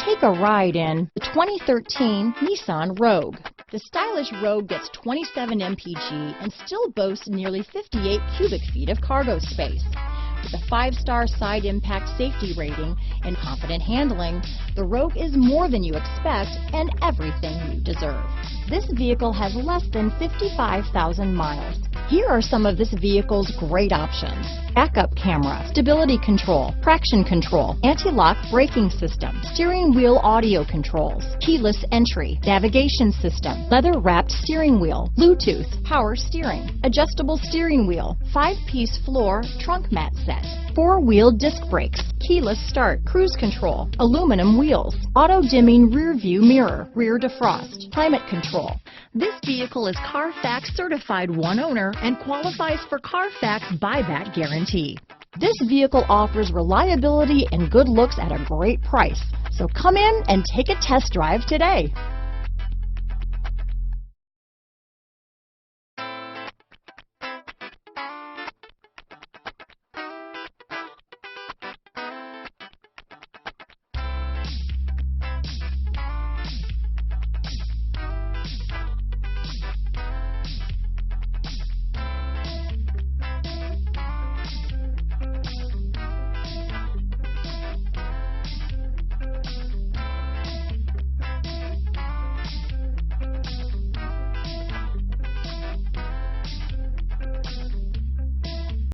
Take a ride in the 2013 Nissan Rogue. The stylish Rogue gets 27 mpg and still boasts nearly 58 cubic feet of cargo space. With a 5-star side impact safety rating and confident handling, the Rogue is more than you expect and everything you deserve. This vehicle has less than 55,000 miles. Here are some of this vehicle's great options: backup camera, stability control, traction control, anti-lock braking system, steering wheel audio controls, keyless entry, navigation system, leather-wrapped steering wheel, Bluetooth, power steering, adjustable steering wheel, 5-piece floor trunk mat set, 4-wheel disc brakes, keyless start, cruise control, aluminum wheels, auto-dimming rear view mirror, rear defrost, climate control. This vehicle is Carfax certified one owner and qualifies for Carfax buyback guarantee. This vehicle offers reliability and good looks at a great price. So come in and take a test drive today.